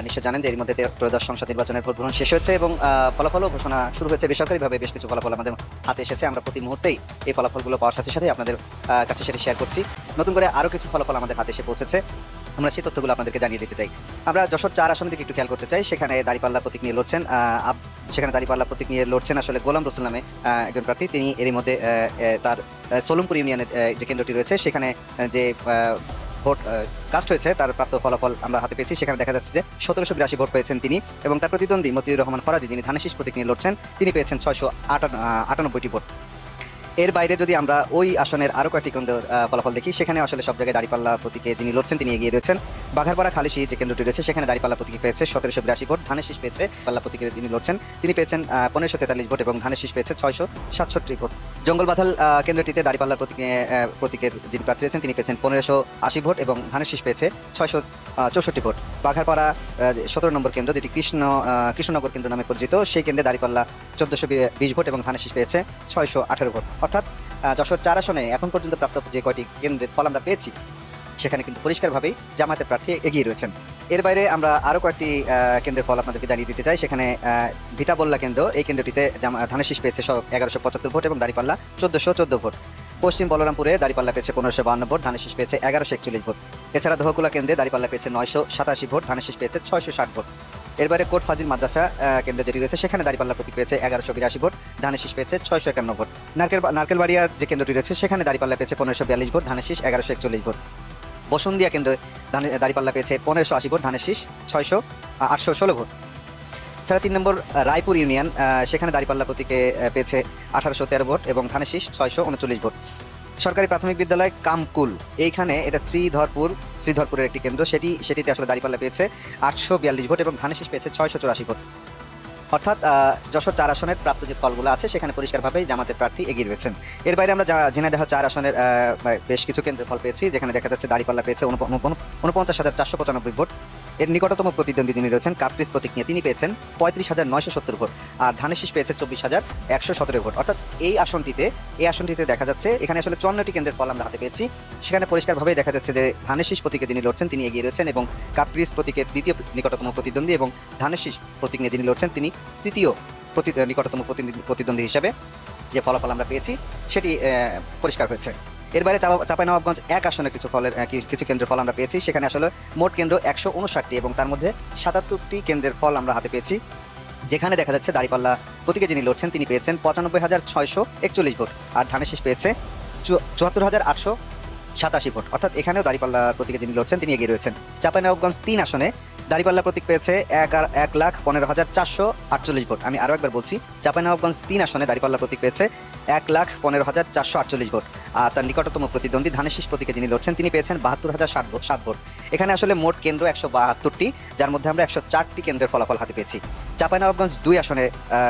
নিশ্চয় জানেন যে এর মধ্যে ত্রয়োদশ সংসদ নির্বাচনের ভোট গ্রহণ শেষ হয়েছে এবং ফলাফলও ঘোষণা শুরু হয়েছে। বেসরকারিভাবে বেশ কিছু ফলাফল আমাদের হাতে এসেছে। আমরা প্রতি মুহূর্তেই এই ফলাফলগুলো পাওয়ার সাথে সাথে আপনাদের কাছে সেটা শেয়ার করছি। নতুন করে আরও কিছু ফলাফল আমাদের হাতে এসে পৌঁছেছে, আমরা সেই তথ্যগুলো আপনাদেরকে জানিয়ে দিতে চাই। আমরা যশোর 4 আসন দিকে একটু খেয়াল করতে চাই। সেখানে দাঁড়িপাল্লা প্রতীক নিয়ে লড়ছেন আসলে গোলাম রসুল নামে একজন প্রার্থী। তিনি এরই মধ্যে তার সোলমপুর ইউনিয়নের যে কেন্দ্রটি রয়েছে সেখানে যে ভোট কাস্ট হয়েছে তার প্রাপ্ত ফলাফল আমরা হাতে পেয়েছি। সেখানে দেখা যাচ্ছে যে 1782 ভোট পেয়েছেন তিনি এবং তার প্রতিদ্বন্দ্বী মতিউর রহমান ফরাজি, যিনি ধানের শীষ প্রতীক নিয়ে লড়ছেন, তিনি পেয়েছেন 698টি ভোট। এর বাইরে যদি আমরা ওই আসনের আরও কয়েকটি কেন্দ্রের ফলাফল দেখি, সেখানে আসলে সব জায়গায় দাঁড়িপাল্লা প্রতীকে যিনি লড়ছেন তিনি এগিয়ে রয়েছেন। বাঘারপাড়া খালিশি যে কেন্দ্রটি রয়েছে সেখানে দাঁড়িপাল্লা প্রতীকে পেয়েছে 1782 ভোট। ধানের শীষ পেয়েছে পাল্লা প্রতীকে যিনি লড়ছেন তিনি পেয়েছেন 1543 ভোট এবং ধানের শীষ পেয়েছে 667 ভোট। জঙ্গলবাথাল কেন্দ্রটিতে দাঁড়িপাল্লার প্রতীকের যিনি প্রার্থী রয়েছেন তিনি পেয়েছেন 1580 ভোট এবং ধানের শীষ পেয়েছে 664 ভোট। বাঘারপাড়া 17 নম্বর কেন্দ্র, যেটি কৃষ্ণনগর কেন্দ্র নামে পরিচিত, সেই কেন্দ্রে দাঁড়িপাল্লা 1420 ভোট এবং ধানের শীষ পেয়েছে 618 ভোট। অর্থাৎ যশোর 4 আসনে এখন পর্যন্ত প্রাপ্ত যে কয়টি কেন্দ্রের ফল আমরা পেয়েছি সেখানে কিন্তু পরিষ্কারভাবেই জামায়াতের প্রার্থী এগিয়ে রয়েছেন। এর বাইরে আমরা আরও কয়েকটি কেন্দ্রের ফল আপনাদেরকে জানিয়ে দিতে চাই। সেখানে ভিটাবল্লা কেন্দ্র, এই কেন্দ্রটিতে ধানের শীষ পেয়েছে 1175 ভোট এবং দাঁড়িপাল্লা 1414 ভোট। পশ্চিম বলরামপুরে দাঁড়িপাল্লা পেয়েছে 1552 ভোট, ধানের শীষ পেয়েছে 1141 ভোট। এছাড়া দহকুলা কেন্দ্রে দাঁড়িপাল্লা পেয়েছে 987 ভোট, ধানের শীষ পেয়েছে 660 ভোট। এর বাইরে কোট ফাজিল মাদ্রাসা কেন্দ্র যেটি রয়েছে সেখানে দাঁড়িপাল্লা প্রতীক পেয়েছে 1182 ভোট, ধানের শীষ পেয়েছে 651 ভোট। নারকেলবাড়িয়ার যে কেন্দ্রটি রয়েছে সেখানে দাঁড়িপাল্লা পেয়েছে 1542 ভোট, ধানের শীষ 1141 ভোট। বসুন্দিয়া কেন্দ্রে দাঁড়িপাল্লা পেয়েছে 1580 ভোট, ধানের শীষ 816 ভোট। এছাড়া 3 নম্বর রায়পুর ইউনিয়ন, সেখানে দাঁড়িপাল্লা প্রতীকে পেয়েছে 1813 ভোট এবং ধানের শীষ 639 ভোট। সরকারি প্রাথমিক বিদ্যালয় কামকুল, এইখানে এটা শ্রীধরপুরের একটি কেন্দ্র, সেটিতে আসলে দাঁড়িপাল্লা পেয়েছে 842 ভোট এবং ধানের শীষ পেয়েছে 684 ভোট। অর্থাৎ যশোর 4 আসনের প্রাপ্ত যে ফলগুলো আছে সেখানে পরিষ্কারভাবেই জামাতের প্রার্থী এগিয়ে রয়েছেন। এর বাইরে আমরা ঝিনাইদহ 4 আসনের বেশ কিছু কেন্দ্রের ফল পেয়েছি, যেখানে দেখা যাচ্ছে দাঁড়িপাল্লা পেয়েছে 49,495 ভোট। এর নিকটতম প্রতিদ্বন্দ্বী যিনি রয়েছেন কাপ্রিস প্রতীক নিয়ে, তিনি পেয়েছেন 35,970 ভোট আর ধানের শীষ পেয়েছে 24,117 ভোট। অর্থাৎ এই আসনটিতে দেখা যাচ্ছে এখানে আসলে 54টি কেন্দ্রের ফল আমরা হাতে পেয়েছি। সেখানে পরিষ্কারভাবেই দেখা যাচ্ছে যে ধানের শীষ প্রতীকে যিনি লড়ছেন তিনি এগিয়ে রয়েছেন এবং কাপ্রিস প্রতীকের দ্বিতীয় নিকটতম প্রতিদ্বন্দ্বী এবং ধানের শীষ প্রতীক নিয়ে যিনি লড়ছেন তিনি তৃতীয় নিকটতম প্রতিদ্বন্দ্বী হিসেবে যে ফলাফল আমরা পেয়েছি সেটি পরিষ্কার হয়েছে। এর বাইরে চাঁপাইনবাবগঞ্জ 1 আসনের কিছু কেন্দ্রের ফল আমরা পেয়েছি। সেখানে আসলে মোট কেন্দ্র 159টি এবং তার মধ্যে 77টি কেন্দ্রের ফল আমরা হাতে পেয়েছি, যেখানে দেখা যাচ্ছে দাঁড়িপাল্লা প্রতীকে যিনি লড়ছেন তিনি পেয়েছেন 95,641 ভোট আর ধানের শীষ পেয়েছে 74,887 ভোট। অর্থাৎ এখানেও দাঁড়িপাল্লা প্রতীকে যিনি লড়ছেন তিনি এগিয়ে রয়েছেন। চাঁপাইনবাবগঞ্জ 3 আসনে দাঁড়িপাল্লা প্রতীক পেয়েছে 1,15,448 ভোট। আমি আরও একবার বলছি, চাঁপাইনবাবগঞ্জ 3 আসনে দাঁড়িপাল্লা প্রতীক পেয়েছে 1,15,448 ভোট আর তার নিকটতম প্রতিদ্বন্দ্বী ধানের শীষ প্রতীকে যিনি লড়ছেন তিনি পেয়েছেন 72,007 ভোট। এখানে আসলে মোট কেন্দ্র 172টি, যার মধ্যে আমরা 104টি কেন্দ্রের ফলাফল হাতে পেয়েছি। চাঁপাইনবাবগঞ্জ 2 আসনে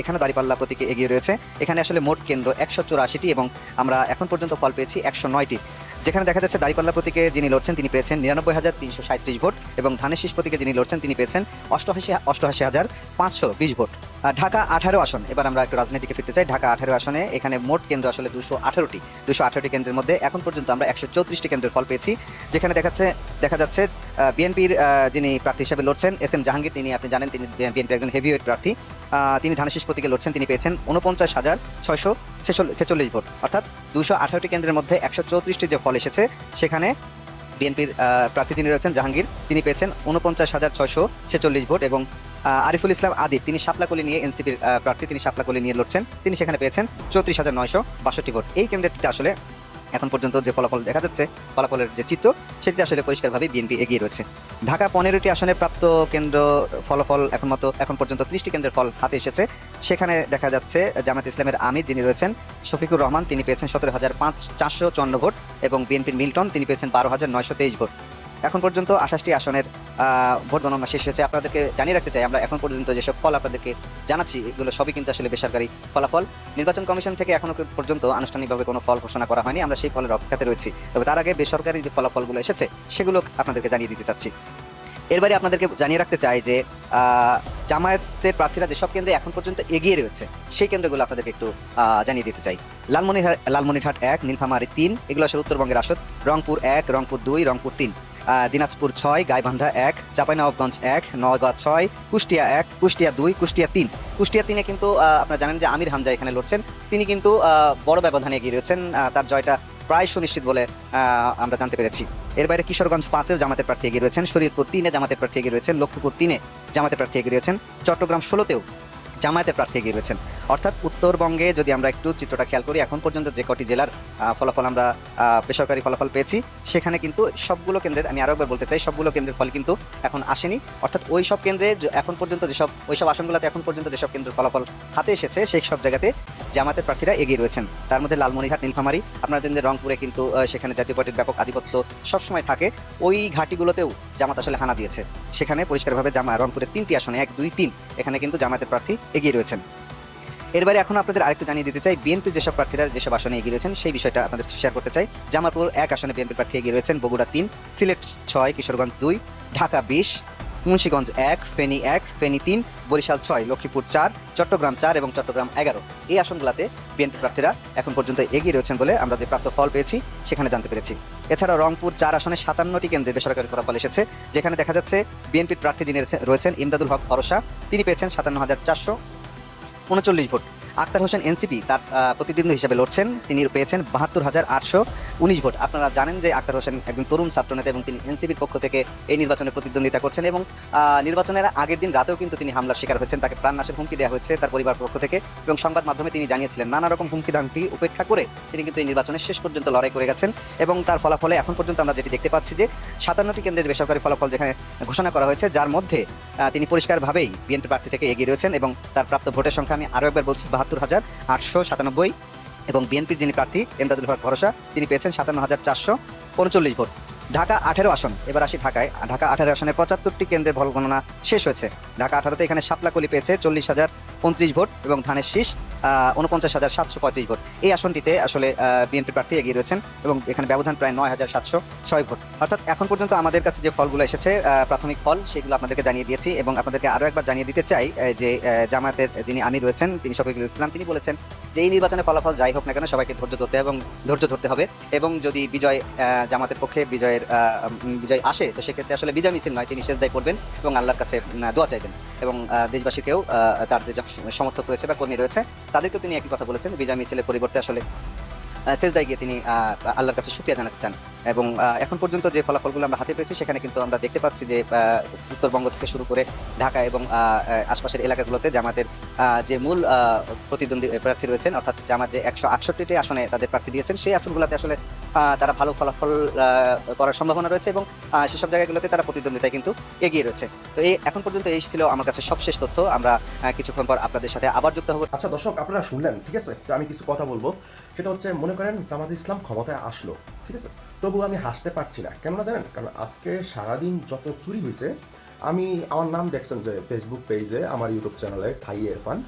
এখানে দাঁড়িপাল্লা প্রতীকে এগিয়ে রয়েছে। এখানে আসলে মোট কেন্দ্র 184টি এবং আমরা এখন পর্যন্ত ফল পেয়েছি 109টি, যেখানে দেখা যাচ্ছে দাঁড়িপাল্লা প্রতীকে যিনি লড়ছেন তিনি পেয়েছেন 99,337 ভোট এবং ধানের শীষ প্রতীকে যিনি লড়ছেন তিনি পেয়েছেন 88,520 ভোট। ঢাকা 18 আসন, এবার আমরা একটু রাজনীতিকে ফিরতে চাই। ঢাকা 18 আসনে এখানে মোট কেন্দ্র আসলে 218টি কেন্দ্রের মধ্যে এখন পর্যন্ত আমরা 134টি কেন্দ্রের ফল পেয়েছি, যেখানে দেখা যাচ্ছে বিএনপির যিনি প্রার্থী হিসেবে লড়ছেন SM জাহাঙ্গীর, তিনি আপনি জানেন তিনি বিএনপির একজন হেভিওয়েট প্রার্থী, তিনি ধানের শীষ প্রতীকে লড়ছেন, তিনি পেয়েছেন 49,646 ভোট। অর্থাৎ 218টি কেন্দ্রের মধ্যে 134টি যে ফল এসেছে সেখানে বিএনপির প্রার্থী যিনি রয়েছেন জাহাঙ্গীর তিনি পেয়েছেন 49,646 ভোট এবং আরিফুল ইসলাম আদিব, তিনি শাপলাকলি নিয়ে এনসিপির প্রার্থী, তিনি শাপলাকলি নিয়ে লড়ছেন, তিনি সেখানে পেয়েছেন 34,962 ভোট। এই কেন্দ্রটিতে আসলে এখন পর্যন্ত যে ফলাফল দেখা যাচ্ছে, ফলাফলের যে চিত্র সেটিতে আসলে পরিষ্কারভাবে বিএনপি এগিয়ে রয়েছে। ঢাকা 15টি আসনে প্রাপ্ত কেন্দ্র ফলাফল এখন পর্যন্ত 30টি কেন্দ্রের ফল হাতে এসেছে। সেখানে দেখা যাচ্ছে জামায়াত ইসলামের আমির যিনি রয়েছেন শফিকুর রহমান, তিনি পেয়েছেন 17,454 ভোট এবং বিএনপির মিল্টন তিনি পেয়েছেন 12,923 ভোট। এখন পর্যন্ত 28টি আসনের ভোট গণনা শেষ হয়েছে। আপনাদেরকে জানিয়ে রাখতে চাই, আমরা এখন পর্যন্ত যেসব ফল আপনাদেরকে জানাচ্ছি এগুলো সবই কিন্তু আসলে বেসরকারি ফলাফল। নির্বাচন কমিশন থেকে এখনো পর্যন্ত আনুষ্ঠানিকভাবে কোনো ফল ঘোষণা করা হয়নি, আমরা সেই ফলের অপেক্ষাতে রয়েছি। তবে তার আগে বেসরকারি যে ফলাফলগুলো এসেছে সেগুলো আপনাদেরকে জানিয়ে দিতে চাচ্ছি। এর বাইরে আপনাদেরকে জানিয়ে রাখতে চাই যে জামায়াতের প্রার্থীরা যেসব কেন্দ্রে এখন পর্যন্ত এগিয়ে রয়েছে সেই কেন্দ্রগুলো আপনাদেরকে একটু জানিয়ে দিতে চাই। লালমনিরহাট 1, নীলফামারী 3, এগুলো আসলে উত্তরবঙ্গের আসন। রংপুর 1, রংপুর 2, রংপুর 3। দিনাজপুর 6, গাইবান্ধা 1, চাঁপাইনবাবগঞ্জ 1, নওগাঁ 6, কুষ্টিয়া 1, কুষ্টিয়া 2, কুষ্টিয়া 3। কুষ্টিয়া 3-এ কিন্তু আপনারা জানেন যে আমির হামজা এখানে লড়ছেন, তিনি কিন্তু বড় ব্যবধানে এগিয়ে রয়েছেন, তার জয়টা প্রায় সুনিশ্চিত বলে আমরা জানতে পেরেছি। এর বাইরে কিশোরগঞ্জ 5-এও জামাতের প্রার্থী এগিয়ে রয়েছেন, শরীয়তপুর 3-এ জামাতের প্রার্থী এগিয়ে রয়েছেন, লক্ষ্মীপুর 3-এ জামাতের প্রার্থী এগিয়ে রয়েছেন, চট্টগ্রাম 16-তেও জামায়াতের প্রার্থী এগিয়ে রয়েছেন। অর্থাৎ উত্তরবঙ্গে যদি আমরা একটু চিত্রটা খেয়াল করি, এখন পর্যন্ত যে কটি জেলার ফলাফল আমরা বেসরকারি ফলাফল পেয়েছি, সেখানে কিন্তু সবগুলো কেন্দ্রের, আমি আরও একবার বলতে চাই, সবগুলো কেন্দ্রের ফল কিন্তু এখন আসেনি। অর্থাৎ ওই সব কেন্দ্রে এখন পর্যন্ত যেসব ওইসব আসনগুলোতে এখন পর্যন্ত যেসব কেন্দ্রের ফলাফল হাতে এসেছে, সেই সব জায়গাতে জামাতের প্রার্থীরা এগিয়ে রয়েছেন। তার মধ্যে লালমনিরহাট, নীলফামারী, আপনারা জানেন যে রংপুরে কিন্তু সেখানে জাতীয় পার্টির ব্যাপক আধিপত্য সবসময় থাকে, ওই ঘাটিগুলোতেও জামাত আসলে হানা দিয়েছে। সেখানে পরিষ্কারভাবে রংপুরের 3টি আসনে 1, 2, 3 এখানে কিন্তু জামাতের প্রার্থী এগিয়ে রয়েছেন। এর বাইরে এখন আপনাদের আরেকটু জানিয়ে দিতে চাই, বিএনপির যেসব প্রার্থীরা যেসব আসনে এগিয়ে রয়েছেন সেই বিষয়টা আপনাদের শেয়ার করতে চাই। জামালপুর 1 আসনে বিএনপির প্রার্থী এগিয়ে রয়েছেন, বগুড়া 3, সিলেট 6, কিশোরগঞ্জ 2, ঢাকা 20, মুন্সিগঞ্জ 1, ফেনী 1, ফেনী 3, বরিশাল 6, লক্ষ্মীপুর 4, চট্টগ্রাম 4 এবং চট্টগ্রাম 11। এই আসনগুলোতে বিএনপি প্রার্থীরা এখন পর্যন্ত এগিয়ে রয়েছেন বলে আমরা যে প্রাপ্ত ফল পেয়েছি সেখানে জানতে পেরেছি। এছাড়াও রংপুর 4 আসনে 57টি কেন্দ্রে বেসরকারি ফলাফল এসেছে, যেখানে দেখা যাচ্ছে বিএনপির প্রার্থী যিনি রয়েছেন ইমদাদুল হক ভরসা, তিনি পেয়েছেন 57,439 ভোট। আক্তার হোসেন এনসিপি তার প্রতিদ্বন্দ্বী হিসেবে লড়ছেন, তিনি পেয়েছেন 72,819 ভোট। আপনারা জানেন যে আক্তার হোসেন একজন তরুণ ছাত্রনেতা এবং তিনি এনসিপির পক্ষ থেকে এই নির্বাচনে প্রতিদ্বন্দ্বিতা করছেন এবং নির্বাচনের আগের দিন রাতেও কিন্তু তিনি হামলার শিকার হয়েছেন, তাকে প্রাণনাশের হুমকি দেওয়া হয়েছে তার পরিবার পক্ষ থেকে এবং সংবাদ মাধ্যমে তিনি জানিয়েছিলেন। নানা রকম হুমকি ধামকি উপেক্ষা করে তিনি কিন্তু এই নির্বাচনের শেষ পর্যন্ত লড়াই করে গেছেন এবং তার ফলাফলে এখন পর্যন্ত আমরা যেটি দেখতে পাচ্ছি যে 57টি কেন্দ্রের বেসরকারি ফলাফল যেখানে ঘোষণা করা হয়েছে, যার মধ্যে তিনি পরিষ্কারভাবেই বিএনপি প্রার্থী থেকে এগিয়ে রয়েছেন এবং তার প্রাপ্ত ভোটের সংখ্যা আমি আরও একবার বলছি 72,897 এবং বিএনপির যিনি প্রার্থী ইমদাদুল হক ভরসা তিনি পেয়েছেন 57,439 ভোট। ঢাকা 18 আসন, এবার আসি ঢাকায়। ঢাকা 18 আসনের 75টি কেন্দ্রের ভোট গণনা শেষ হয়েছে। ঢাকা 18তে এখানে শাপলাকলি পেয়েছে 40,029 ভোট এবং ধানের শীষ 49,735 ভোট। এই আসনটিতে আসলে বিএনপি প্রার্থী এগিয়ে রয়েছেন এবং এখানে ব্যবধান প্রায় 9,706 ভোট। অর্থাৎ এখন পর্যন্ত আমাদের কাছে যে ফলগুলো এসেছে প্রাথমিক ফল, সেগুলো আপনাদেরকে জানিয়ে দিয়েছি এবং আপনাদেরকে আরও একবার জানিয়ে দিতে চাই যে জামায়াতের যিনি আমির রয়েছেন তিনি শফিকুল ইসলাম, তিনি বলেছেন যে এই নির্বাচনের ফলাফল যাই হোক না কেন সবাইকে ধৈর্য ধরতে হবে এবং যদি বিজয় জামাতের পক্ষে বিজয় আসে, তো সেক্ষেত্রে আসলে বিজয় মিছিল নয়, তিনি সেজদায় পড়বেন এবং আল্লাহর কাছে দোয়া চাইবেন এবং দেশবাসীকেও তার যে সমর্থক রয়েছে বা কর্মী রয়েছে তাদেরকেও তিনি একই কথা বলেছেন, বিজয় মিছিলের পরিবর্তে আসলে সেজদায় গিয়ে তিনি আল্লাহর কাছে শুকরিয়া জানাতে চান। এবং এখন পর্যন্ত যে ফলাফলগুলো আমরা হাতে পেয়েছি সেখানে কিন্তু আমরা দেখতে পাচ্ছি যে উত্তরবঙ্গ থেকে শুরু করে ঢাকা এবং আশপাশের এলাকাগুলোতে জামাতের যে মূল প্রতিদ্বন্দ্বী প্রার্থী রয়েছেন, অর্থাৎ জামাত যে 168টি আসনে তাদের প্রার্থী দিয়েছেন, সেই আসনগুলোতে আসলে তারা ভালো ফলাফল করার সম্ভাবনা রয়েছে এবং সেসব জায়গাগুলোতে তারা প্রতিদ্বন্দ্বিতায় কিন্তু এগিয়ে রয়েছে। তো এই এখন পর্যন্ত এই ছিল আমার কাছে সবশেষ তথ্য। আমরা কিছুক্ষণ পর আপনাদের সাথে আবার যুক্ত হব। আচ্ছা দর্শক, আপনারা শুনলেন, ঠিক আছে? তো আমি কিছু কথা বলবো, সেটা হচ্ছে মনে করেন জামাত ইসলাম ক্ষমতায় আসলো, ঠিক আছে, তবু আমি হাসতে পারছি না। কেননা জানেন? কারণ আজকে সারাদিন যত চুরি হয়েছে, আমি আমার নাম দেখছেন যে ফেসবুক পেজে, আমার ইউটিউব চ্যানেলে ঠাই ইরফান,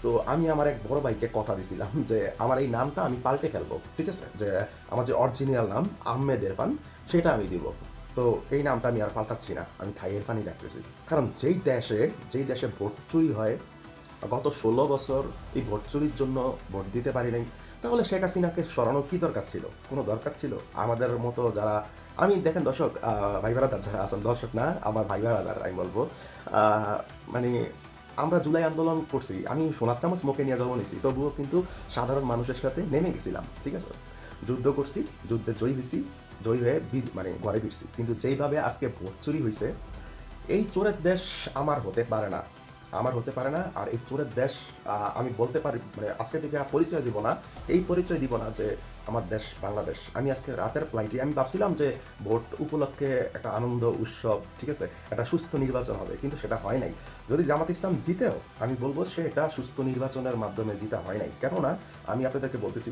তো আমি আমার এক বড় ভাইকে কথা দিয়েছিলাম যে আমার এই নামটা আমি পাল্টে ফেলবো, ঠিক আছে, যে আমার যে অরিজিনাল নাম আহমেদ ইরফান সেটা আমি দিব। তো এই নামটা আমি আর পাল্টাচ্ছি না, আমি ঠাই ইরফানই রাখতেছি। কারণ যেই দেশে ভোট চুরি হয়, গত 16 বছর এই ভোট চুরির জন্য ভোট দিতে পারি নাই, তাহলে শেখ হাসিনাকে সরানোর কী দরকার ছিল? কোনো দরকার ছিল? আমাদের মতো যারা, আমি দেখেন দর্শক, ভাই বারাদার যারা আছেন, দর্শক না, আমার ভাই বারাদার আমি বলবো, মানে আমরা জুলাই আন্দোলন করছি, আমি সোনার চামচ মুখে নিয়ে জন্ম নিছি, তবুও কিন্তু সাধারণ মানুষের সাথে নেমে গেছিলাম, ঠিক আছে, যুদ্ধ করছি, যুদ্ধে জয়ী হয়েছি, জয়ী হয়ে মানে ঘরে ফিরছি। কিন্তু যেইভাবে আজকে ভোট চুরি হয়েছে, এই চোরের দেশ আমার হতে পারে না, আর এই চোরের দেশ আমি বলতে পারি, মানে আজকে থেকে পরিচয় দিব না, এই পরিচয় দিব না যে আমার দেশ বাংলাদেশ। আমি আজকে রাতের ফ্লাইটে আমি ভাবছিলাম যে ভোট উপলক্ষে একটা আনন্দ উৎসব, ঠিক আছে, একটা সুস্থ নির্বাচন হবে, কিন্তু সেটা হয় নাই। যদি জামাত ইসলাম জিতেও, আমি বলবো সে এটা সুস্থ নির্বাচনের মাধ্যমে জিতা হয় নাই। কেননা আমি আপনাদেরকে বলতেছি,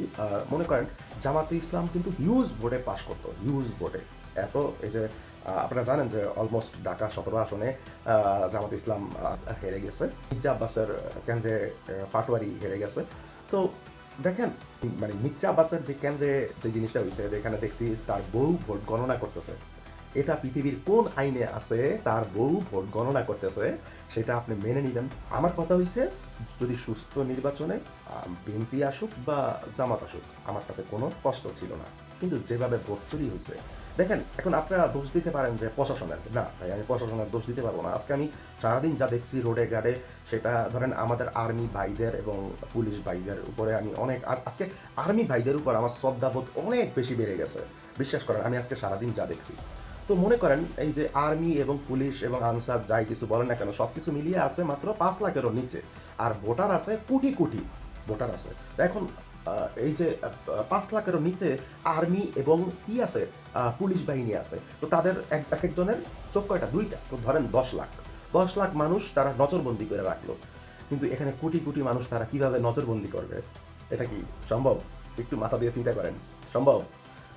মনে করেন জামাতে ইসলাম কিন্তু হিউজ ভোটে পাশ করতো, হিউজ ভোটে। এত এই যে আপনারা জানেন যে অলমোস্ট ঢাকা 17 আসনে জামাত ইসলাম হেরে গেছে, মির্জা আব্বাসের কেন্দ্রে পাটোয়ারি হেরে গেছে। তো দেখেন, মানে মির্জা আব্বাসের যে কেন্দ্রে যে জিনিসটা হয়েছে, যেখানে দেখছি তার বউ ভোট গণনা করতেছে, এটা পৃথিবীর কোন আইনে আছে তার বউ ভোট গণনা করতেছে? সেটা আপনি মেনে নেবেন। আমার কথা হয়েছে, যদি সুস্থ নির্বাচনে বিএনপি আসুক বা জামাত আসুক, আমার তাতে কোনো কষ্ট ছিল না। কিন্তু যেভাবে ভোট চুরি হয়েছে, দেখেন এখন আপনারা দোষ দিতে পারেন যে প্রশাসনের, না ভাই আমি প্রশাসনের দোষ দিতে পারবো না। আজকে আমি সারাদিন যা দেখছি রোডে ঘাটে, সেটা ধরেন আমাদের আর্মি ভাইদের এবং পুলিশ ভাইদের উপরে আমি অনেক আজকে আর্মি ভাইদের উপর আমার শ্রদ্ধাবোধ অনেক বেশি বেড়ে গেছে, বিশ্বাস করেন আমি আজকে সারাদিন যা দেখছি। তো মনে করেন এই যে আর্মি এবং পুলিশ এবং আনসার যাই কিছু বলেন না কেন, সব কিছু মিলিয়ে আছে মাত্র 5 লাখেরও নিচে, আর ভোটার আছে কোটি কোটি ভোটার আছে। তো এখন এই যে 5 লাখেরও নিচে আর্মি এবং কি আছে, পুলিশ বাহিনী আছে, তো তাদের এক একজনের চোখ কয়টা, দুইটা, তো ধরেন 10 লাখ মানুষ তারা নজরবন্দি করে রাখলো, কিন্তু এখানে কোটি কোটি মানুষ তারা কিভাবে নজরবন্দি করবে? এটা কি সম্ভব? একটু মাথা দিয়ে চিন্তা করেন, সম্ভব?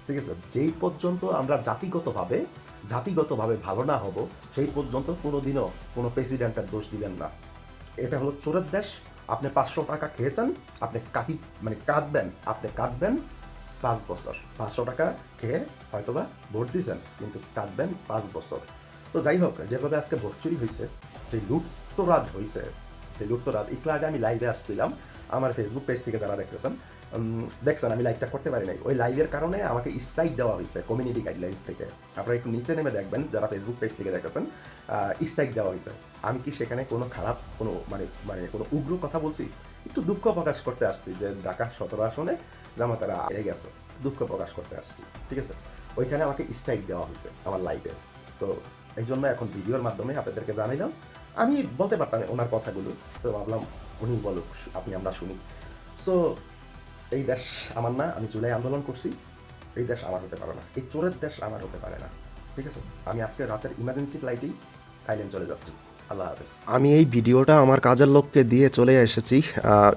ঠিক আছে, যেই পর্যন্ত আমরা জাতিগতভাবে ভালো না হব, সেই পর্যন্ত কোনোদিনও কোনো প্রেসিডেন্টের দোষ দিবেন না। এটা হলো চোরের দেশ। আপনি 500 টাকা খেয়েছেন, আপনি কাঁদবেন 5 বছর। 500 টাকা খেয়ে হয়তোবা ভোট দিয়েছেন, কিন্তু কাঁদবেন 5 বছর। তো যাই হোক, যেভাবে আজকে ভোট চুরি হয়েছে, যে লুটতরাজ হয়েছে, একটু আগে আমি লাইভে আসছিলাম, আমার ফেসবুক পেজ থেকে যারা দেখছেন আমি লাইভটা করতে পারি নাই, ওই লাইভের কারণে আমাকে স্ট্রাইক দেওয়া হয়েছে কমিউনিটি গাইডলাইন্স থেকে। আপনারা একটু নিচে নেমে দেখবেন যারা ফেসবুক পেজ থেকে দেখেছেন, স্ট্রাইক দেওয়া হয়েছে। আমি কি সেখানে কোনো খারাপ কোনো কোনো উগ্র কথা বলছি? একটু দুঃখ প্রকাশ করতে আসছি যে ঢাকা 17 আসনে জামাতারা হেরে গেছে, দুঃখ প্রকাশ করতে আসছি, ঠিক আছে? ওইখানে আমাকে স্ট্রাইক দেওয়া হয়েছে আমার লাইভে। তো এই জন্য এখন ভিডিওর মাধ্যমে আপনাদেরকে জানাইলাম। আমি বলতে পারতাম ওনার কথাগুলো, তো ভাবলাম উনি বলুক, আমরা শুনি। সো এই দেশ আমার না, আমি জুলাই আন্দোলন করছি, এই দেশ আমার হতে পারে না, এই চোরের দেশ আমার হতে পারে না, ঠিক আছে? আমি আজকে রাতের ইমার্জেন্সি ফ্লাইটেই থাইল্যান্ড চলে যাচ্ছি। আল্লাহ হাফেজ। আমি এই ভিডিওটা আমার কাজের লোককে দিয়ে চলে এসেছি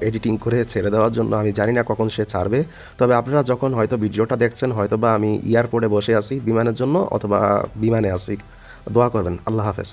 এডিটিং করে ছেড়ে দেওয়ার জন্য। আমি জানি না কখন সে ছাড়বে, তবে আপনারা যখন হয়তো ভিডিওটা দেখছেন, হয়তো বা আমি এয়ারপোর্টে বসে আছি বিমানের জন্য, অথবা বিমানে আছি। দোয়া করবেন। আল্লাহ হাফেজ।